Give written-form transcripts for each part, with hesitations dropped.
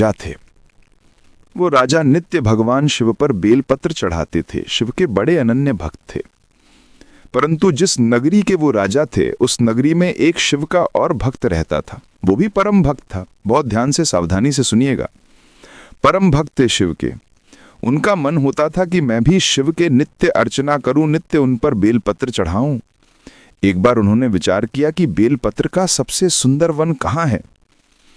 राजा थे। वो राजा नित्य भगवान शिव पर बेलपत्र चढ़ाते थे, शिव के बड़े अनन्य भक्त थे। परंतु जिस नगरी के वो राजा थे, उस नगरी में एक शिव का और भक्त रहता था। वो भी परम भक्त था। बहुत ध्यान से सावधानी से सुनिएगा। परम भक्त थे शिव के। उनका मन होता था कि मैं भी शिव के नित्य अर्चना करूं, नित्य उन पर बेलपत्र चढ़ाऊं। एक बार उन्होंने विचार किया कि बेलपत्र का सबसे सुंदर वन कहाँ है।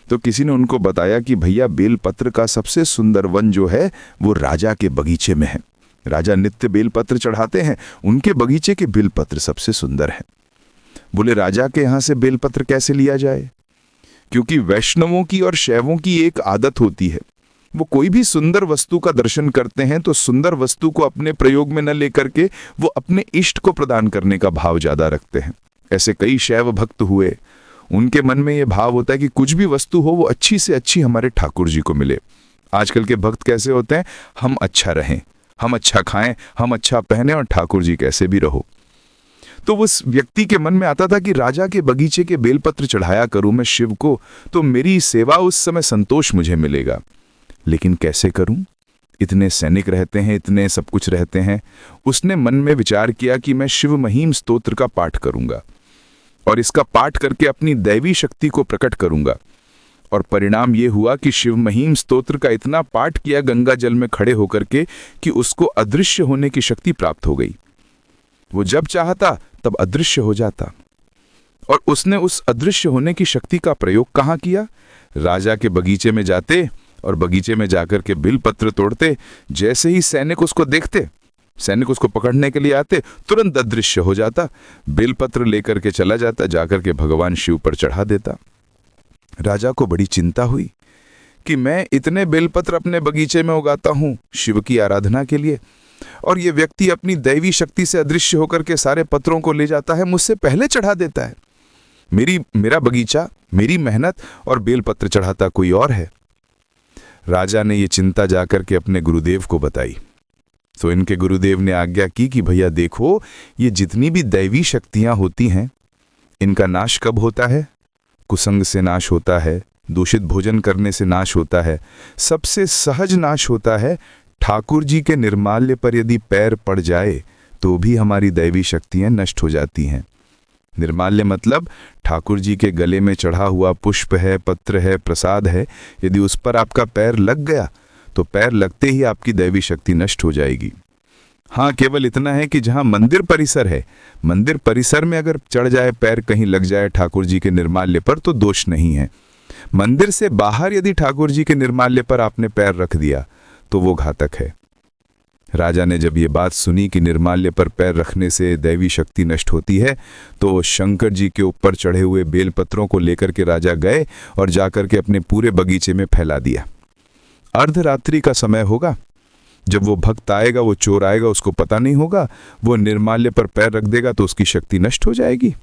तो किसी ने उनको बताया कि भैया बेलपत्र का सबसे सुंदर वन जो है वो राजा के बगीचे में है। राजा नित्य बेलपत्र चढ़ाते हैं, उनके बगीचे के बेलपत्र सबसे सुंदर है। बोले राजा के यहां से बेलपत्र कैसे लिया जाए? क्योंकि वैष्णवों की और शैवों की एक आदत होती है, वो कोई भी सुंदर वस्तु का दर्शन करते हैं तो सुंदर वस्तु को अपने प्रयोग में न लेकर के वो अपने इष्ट को प्रदान करने का भाव ज्यादा रखते हैं। ऐसे कई शैव भक्त हुए, उनके मन में ये भाव होता है कि कुछ भी वस्तु हो वो अच्छी से अच्छी हमारे ठाकुर जी को मिले। आजकल के भक्त कैसे होते हैं? हम अच्छा रहें, हम अच्छा खाएं, हम अच्छा पहने और ठाकुर जी कैसे भी रहो। तो उस व्यक्ति के मन में आता था कि राजा के बगीचे के बेलपत्र चढ़ाया करूं मैं शिव को, तो मेरी सेवा उस समय संतोष मुझे मिलेगा। लेकिन कैसे करूं? इतने सैनिक रहते हैं, इतने सब कुछ रहते हैं। उसने मन में विचार किया कि मैं शिव महिम स्तोत्र का पाठ करूंगा और इसका पाठ करके अपनी दैवी शक्ति को प्रकट करूंगा। और परिणाम यह हुआ कि शिव महिम स्तोत्र का इतना पाठ किया गंगा जल में खड़े होकर के कि उसको अदृश्य होने की शक्ति प्राप्त हो गई। वो जब चाहता तब अदृश्य हो जाता। और उसने उस अदृश्य होने की शक्ति का प्रयोग कहाँ किया? राजा के बगीचे में जाते और बगीचे में जाकर के बेलपत्र तोड़ते। जैसे ही सैनिक उसको देखते, सैनिक उसको पकड़ने के लिए आते, तुरंत अदृश्य हो जाता, बेलपत्र लेकर के चला जाता, जाकर के भगवान शिव पर चढ़ा देता। राजा को बड़ी चिंता हुई कि मैं इतने बेलपत्र अपने बगीचे में उगाता हूं शिव की आराधना के लिए, और ये व्यक्ति अपनी दैवी शक्ति से अदृश्य होकर के सारे पत्रों को ले जाता है, मुझसे पहले चढ़ा देता है। मेरा बगीचा, मेरी मेहनत, और बेलपत्र चढ़ाता कोई और है। राजा ने ये चिंता जाकर के अपने गुरुदेव को बताई। तो इनके गुरुदेव ने आज्ञा की कि भैया देखो, ये जितनी भी दैवी शक्तियां होती हैं, इनका नाश कब होता है? कुसंग से नाश होता है, दूषित भोजन करने से नाश होता है, सबसे सहज नाश होता है ठाकुर जी के निर्माल्य पर यदि पैर पड़ जाए तो भी हमारी दैवी शक्तियां नष्ट हो जाती हैं। निर्माल्य मतलब ठाकुर जी के गले में चढ़ा हुआ पुष्प है, पत्र है, प्रसाद है, यदि उस पर आपका पैर लग गया तो पैर लगते ही आपकी दैवी शक्ति नष्ट हो जाएगी। हाँ, केवल इतना है कि जहाँ मंदिर परिसर है, मंदिर परिसर में अगर चढ़ जाए पैर, कहीं लग जाए ठाकुर जी के निर्माल्य पर, तो दोष नहीं है। मंदिर से बाहर यदि ठाकुर जी के निर्माल्य पर आपने पैर रख दिया तो वो घातक है। राजा ने जब ये बात सुनी कि निर्माल्य पर पैर रखने से दैवी शक्ति नष्ट होती है, तो शंकर जी के ऊपर चढ़े हुए बेलपत्रों को लेकर के राजा गए और जाकर के अपने पूरे बगीचे में फैला दिया। अर्धरात्रि का समय होगा, जब वो भक्त आएगा, वो चोर आएगा, उसको पता नहीं होगा, वो निर्माल्य पर पैर रख देगा तो उसकी शक्ति नष्ट हो जाएगी।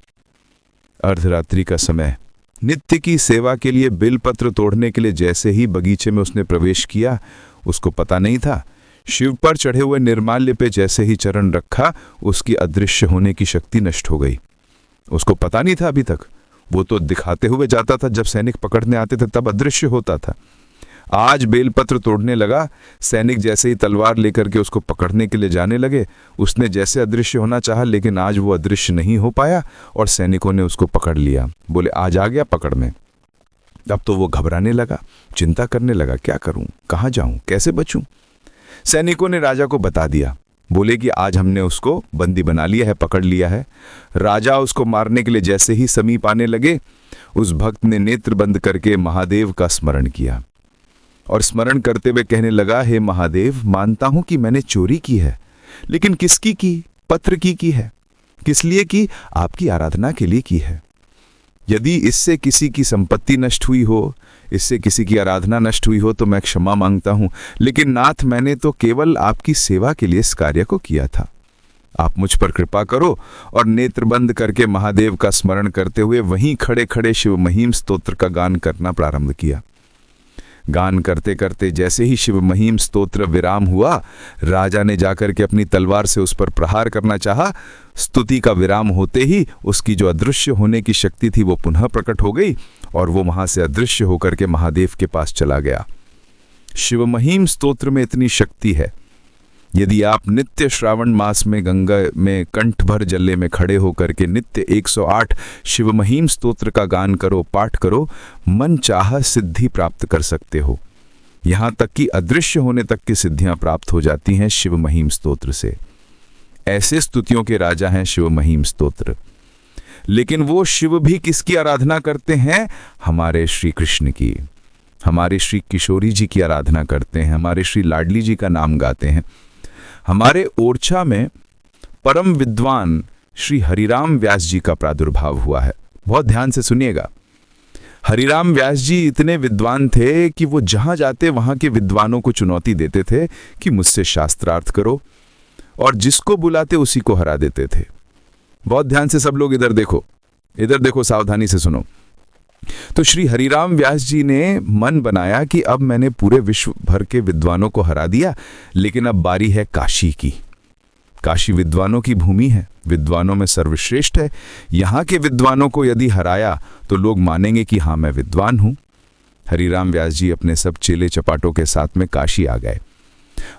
अर्धरात्रि का समय, नित्य की सेवा के लिए बेलपत्र तोड़ने के लिए जैसे ही बगीचे में उसने प्रवेश किया, उसको पता नहीं था, शिव पर चढ़े हुए निर्माल्य पे जैसे ही चरण रखा, उसकी अदृश्य होने की शक्ति नष्ट हो गई। उसको पता नहीं था अभी तक, वो तो दिखाते हुए जाता था, जब सैनिक पकड़ने आते थे तब अदृश्य होता था। आज बेलपत्र तोड़ने लगा, सैनिक जैसे ही तलवार लेकर के उसको पकड़ने के लिए जाने लगे, उसने जैसे अदृश्य होना चाहा, लेकिन आज वो अदृश्य नहीं हो पाया और सैनिकों ने उसको पकड़ लिया। बोले आज आ गया पकड़ में। अब तो वो घबराने लगा, चिंता करने लगा, क्या करूं, कहाँ जाऊं, कैसे बचूं। सैनिकों ने राजा को बता दिया, बोले कि आज हमने उसको बंदी बना लिया है, पकड़ लिया है। राजा उसको मारने के लिए जैसे ही समीप आने लगे, उस भक्त ने नेत्र बंद करके महादेव का स्मरण किया और स्मरण करते हुए कहने लगा, हे महादेव, मानता हूं कि मैंने चोरी की है, लेकिन किसकी की? पत्र की है। किस लिए की? आपकी आराधना के लिए की है। यदि इससे किसी की संपत्ति नष्ट हुई हो, इससे किसी की आराधना नष्ट हुई हो, तो मैं क्षमा मांगता हूं, लेकिन नाथ, मैंने तो केवल आपकी सेवा के लिए इस कार्य को किया था। आप मुझ पर कृपा करो। और नेत्र बंद करके महादेव का स्मरण करते हुए वहीं खड़े खड़े शिव महिम स्तोत्र का गान करना प्रारंभ किया। गान करते करते जैसे ही शिव महिम स्तोत्र विराम हुआ, राजा ने जाकर के अपनी तलवार से उस पर प्रहार करना चाहा। स्तुति का विराम होते ही उसकी जो अदृश्य होने की शक्ति थी वो पुनः प्रकट हो गई और वो वहां से अदृश्य होकर के महादेव के पास चला गया। शिवमहिम स्तोत्र में इतनी शक्ति है, यदि आप नित्य श्रावण मास में गंगा में कंठ भर जल्ले में खड़े होकर के नित्य 108 शिवमहिम स्तोत्र का गान करो, पाठ करो, मन चाह सिद्धि प्राप्त कर सकते हो। यहाँ तक कि अदृश्य होने तक की सिद्धियां प्राप्त हो जाती हैं शिवमहिम स्तोत्र से। ऐसे स्तुतियों के राजा हैं शिवमहिम स्तोत्र। लेकिन वो शिव भी किसकी आराधना करते हैं? हमारे श्री कृष्ण की, हमारे श्री किशोरी जी की आराधना करते हैं, हमारे श्री लाडली जी का नाम गाते हैं। हमारे ओरछा में परम विद्वान श्री हरिराम व्यास जी का प्रादुर्भाव हुआ है। बहुत ध्यान से सुनिएगा। हरिराम व्यास जी इतने विद्वान थे कि वो जहां जाते वहां के विद्वानों को चुनौती देते थे कि मुझसे शास्त्रार्थ करो, और जिसको बुलाते उसी को हरा देते थे। बहुत ध्यान से सब लोग इधर देखो, सावधानी से सुनो। तो श्री हरिराम व्यास जी ने मन बनाया कि अब मैंने पूरे विश्व भर के विद्वानों को हरा दिया, लेकिन अब बारी है काशी की। काशी विद्वानों की भूमि है, विद्वानों में सर्वश्रेष्ठ है। यहाँ के विद्वानों को यदि हराया तो लोग मानेंगे कि हाँ, मैं विद्वान हूँ। हरिराम व्यास जी अपने सब चेले चपाटों के साथ में काशी आ गए,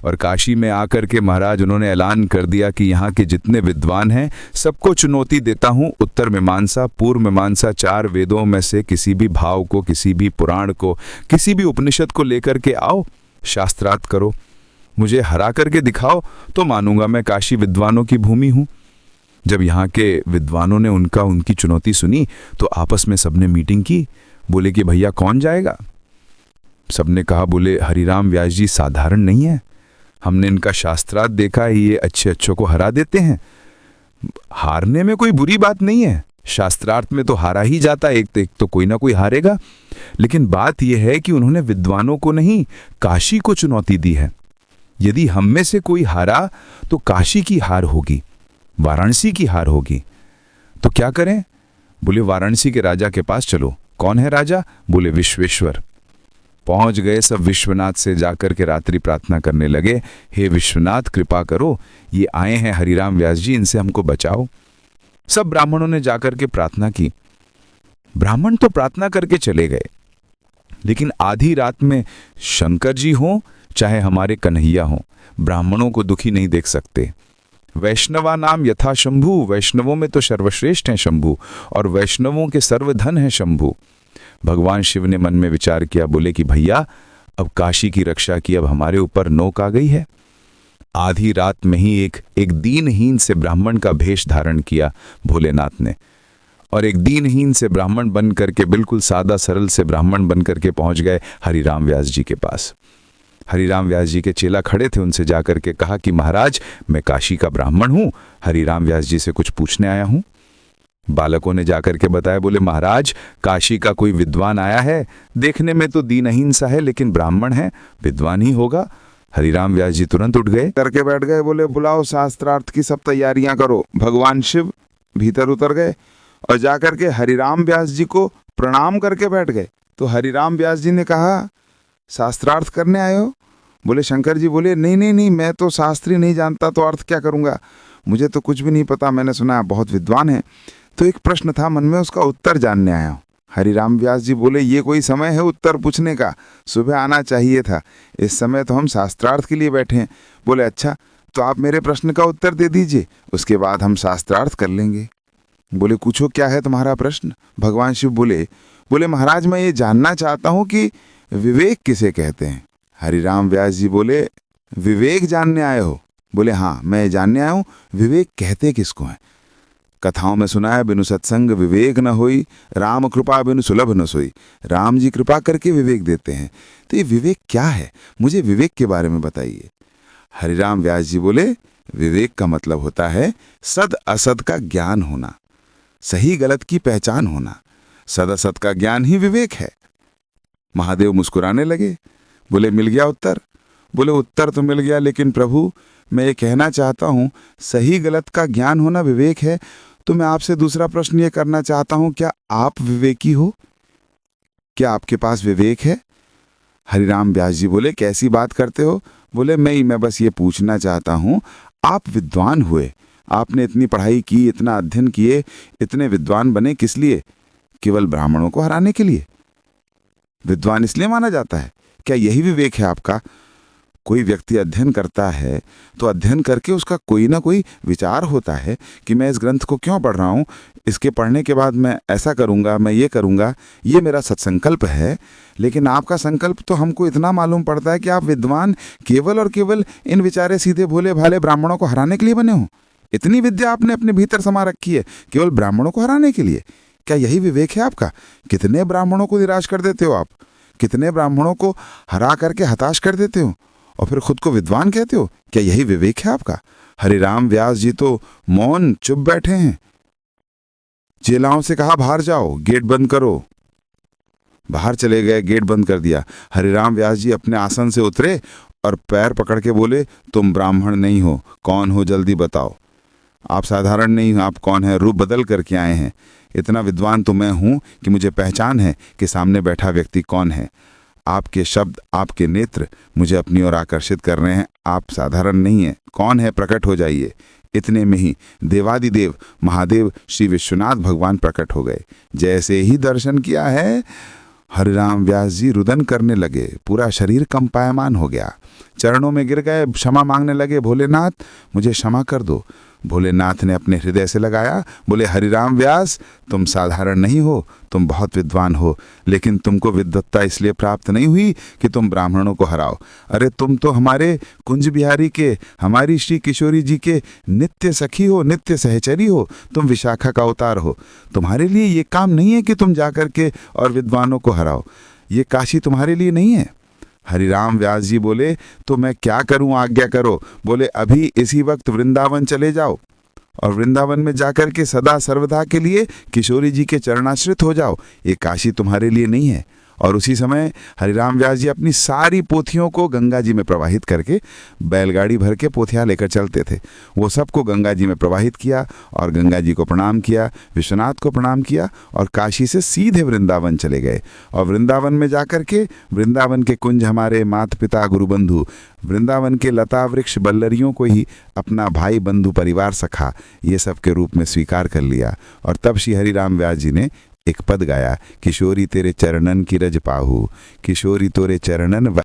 और काशी में आकर के महाराज उन्होंने ऐलान कर दिया कि यहाँ के जितने विद्वान हैं सबको चुनौती देता हूँ, उत्तर मीमांसा, पूर्व मीमांसा, 4 वेदों में से किसी भी भाव को, किसी भी पुराण को, किसी भी उपनिषद को लेकर के आओ, शास्त्रार्थ करो, मुझे हरा करके दिखाओ तो मानूंगा मैं काशी विद्वानों की भूमि हूँ। जब यहाँ के विद्वानों ने उनकी चुनौती सुनी तो आपस में सबने मीटिंग की। बोले कि भैया कौन जाएगा? सबने कहा, बोले हरिराम व्यास जी साधारण नहीं है, हमने इनका शास्त्रार्थ देखा है, ये अच्छों को हरा देते हैं। हारने में कोई बुरी बात नहीं है, शास्त्रार्थ में तो हारा ही जाता है, एक तो कोई ना कोई हारेगा। लेकिन बात यह है कि उन्होंने विद्वानों को नहीं, काशी को चुनौती दी है। यदि हम में से कोई हारा तो काशी की हार होगी, वाराणसी की हार होगी। तो क्या करें? बोले वाराणसी के राजा के पास चलो। कौन है राजा? बोले विश्वेश्वर। पहुंच गए सब, विश्वनाथ से जाकर के रात्रि प्रार्थना करने लगे, हे विश्वनाथ कृपा करो, ये आए हैं हरिराम व्यास जी, इनसे हमको बचाओ। सब ब्राह्मणों ने जाकर के प्रार्थना की। ब्राह्मण तो प्रार्थना करके चले गए, लेकिन आधी रात में शंकर जी हों चाहे हमारे कन्हैया हों, ब्राह्मणों को दुखी नहीं देख सकते। वैष्णवा नाम यथा शंभु, वैष्णवों में तो सर्वश्रेष्ठ हैं शंभु, और वैष्णवों के सर्वधन है शंभु। भगवान शिव ने मन में विचार किया, बोले कि भैया अब काशी की रक्षा की अब हमारे ऊपर नोक आ गई है। आधी रात में ही एक दीनहीन से ब्राह्मण का भेष धारण किया भोलेनाथ ने, और एक दीनहीन से ब्राह्मण बन करके, बिल्कुल सादा सरल से ब्राह्मण बन करके पहुंच गए हरिराम व्यास जी के पास। हरिराम व्यास जी के चेला खड़े थे, उनसे जाकर के कहा कि महाराज मैं काशी का ब्राह्मण हूं, हरिराम व्यास जी से कुछ पूछने आया हूं। बालकों ने जाकर के बताया, बोले महाराज काशी का कोई विद्वान आया है, देखने में तो दीनहीन सा है लेकिन ब्राह्मण है, विद्वान ही होगा। हरिराम व्यास जी तुरंत उठ गए, करके बैठ गए। बोले बुलाओ, शास्त्रार्थ की सब तैयारियां करो। भगवान शिव भीतर उतर गए और जाकर के हरिराम व्यास जी को प्रणाम करके बैठ गए। तो हरिराम व्यास जी ने कहा, शास्त्रार्थ करने आए हो? बोले शंकर जी बोले नहीं, मैं तो शास्त्री नहीं जानता, तो अर्थ क्या करूंगा, मुझे तो कुछ भी नहीं पता, मैंने सुना है बहुत विद्वान है, तो एक प्रश्न था मन में, उसका उत्तर जानने आया हूँ। हरिराम व्यास जी बोले, ये कोई समय है उत्तर पूछने का, सुबह आना चाहिए था, इस समय तो हम शास्त्रार्थ के लिए बैठे हैं। बोले अच्छा, तो आप मेरे प्रश्न का उत्तर दे दीजिए, उसके बाद हम शास्त्रार्थ कर लेंगे। बोले पूछो, क्या है तुम्हारा प्रश्न? भगवान शिव बोले महाराज मैं ये जानना चाहता हूँ कि विवेक किसे कहते हैं? हरिराम व्यास जी बोले, विवेक जानने आए हो? बोले हाँ, मैं जानने आया हूँ विवेक कहते किसको हैं। कथाओं में सुना है, बिनु सत्संग विवेक न होई, राम कृपा बिनु सुलभ न सोई। राम जी कृपा करके विवेक देते हैं, तो ये विवेक क्या है, मुझे विवेक के बारे में बताइए। हरिराम व्यास जी बोले, विवेक का मतलब होता है सद असद का ज्ञान होना, सही गलत की पहचान होना। सद असद का ज्ञान ही विवेक है। महादेव मुस्कुराने लगे, बोले मिल गया उत्तर? बोले उत्तर तो मिल गया, लेकिन प्रभु मैं ये कहना चाहता हूँ सही गलत का ज्ञान होना विवेक है, तो मैं आपसे दूसरा प्रश्न ये करना चाहता हूँ, क्या आप विवेकी हो? क्या आपके पास विवेक है? हरिराम व्यास जी बोले, कैसी बात करते हो? बोले मैं बस ये पूछना चाहता हूँ, आप विद्वान हुए, आपने इतनी पढ़ाई की, इतना अध्ययन किए, इतने विद्वान बने, किस लिए? केवल ब्राह्मणों को हराने के लिए? विद्वान इसलिए माना जाता है क्या यही विवेक है आपका? कोई व्यक्ति अध्ययन करता है तो अध्ययन करके उसका कोई ना कोई विचार होता है कि मैं इस ग्रंथ को क्यों पढ़ रहा हूँ, इसके पढ़ने के बाद मैं ऐसा करूँगा, मैं ये करूँगा, ये मेरा सत्संकल्प है। लेकिन आपका संकल्प तो हमको इतना मालूम पड़ता है कि आप विद्वान केवल और केवल इन बेचारे सीधे भोले भाले ब्राह्मणों को हराने के लिए बने हो। इतनी विद्या आपने अपने भीतर समा रखी है केवल ब्राह्मणों को हराने के लिए। क्या यही विवेक है आपका? कितने ब्राह्मणों को निराश कर देते हो आप, कितने ब्राह्मणों को हरा करके हताश कर देते हो और फिर खुद को विद्वान कहते हो। क्या यही विवेक है आपका? हरिराम व्यास जी तो मौन चुप बैठे हैं। चेलाओं से कहा बाहर जाओ, गेट बंद करो। बाहर चले गए, गेट बंद कर दिया। हरिराम व्यास जी अपने आसन से उतरे और पैर पकड़ के बोले, तुम ब्राह्मण नहीं हो, कौन हो जल्दी बताओ। आप साधारण नहीं हो, आप कौन है? रूप बदल करके आए हैं। इतना विद्वान तो मैं हूं कि मुझे पहचान है कि सामने बैठा व्यक्ति कौन है। आपके शब्द, आपके नेत्र मुझे अपनी ओर आकर्षित कर रहे हैं। आप साधारण नहीं हैं, कौन है? प्रकट हो जाइए। इतने में ही देवादिदेव महादेव श्री विश्वनाथ भगवान प्रकट हो गए। जैसे ही दर्शन किया है, हरिराम व्यास जी रुदन करने लगे, पूरा शरीर कंपायमान हो गया, चरणों में गिर गए, क्षमा मांगने लगे, भोलेनाथ मुझे क्षमा कर दो। भोलेनाथ ने अपने हृदय से लगाया, बोले, हरिराम व्यास तुम साधारण नहीं हो, तुम बहुत विद्वान हो, लेकिन तुमको विद्वत्ता इसलिए प्राप्त नहीं हुई कि तुम ब्राह्मणों को हराओ। अरे तुम तो हमारे कुंज बिहारी के, हमारी श्री किशोरी जी के नित्य सखी हो, नित्य सहचरी हो, तुम विशाखा का अवतार हो। तुम्हारे लिए ये काम नहीं है कि तुम जाकर के और विद्वानों को हराओ, ये काशी तुम्हारे लिए नहीं है। हरिराम व्यास जी बोले, तो मैं क्या करूं, आज्ञा करो। बोले, अभी इसी वक्त वृंदावन चले जाओ और वृंदावन में जाकर के सदा सर्वदा के लिए किशोरी जी के चरणाश्रित हो जाओ, ये काशी तुम्हारे लिए नहीं है। और उसी समय हरिराम व्यास जी अपनी सारी पोथियों को गंगा जी में प्रवाहित करके बैलगाड़ी भर के पोथियाँ लेकर चलते थे। वो सबको गंगा जी में प्रवाहित किया और गंगा जी को प्रणाम किया, विश्वनाथ को प्रणाम किया और काशी से सीधे वृंदावन चले गए। और वृंदावन में जाकर के वृंदावन के कुंज हमारे माता पिता गुरु बंधु, वृंदावन के लता वृक्ष बल्लरियों को ही अपना भाई बंधु परिवार सखा ये सब के रूप में स्वीकार कर लिया। और तब श्री हरिराम व्यास जी ने एक पद गाया, किशोरी तेरे चरणन की रज पाहू, किशोरी तोरे चरणन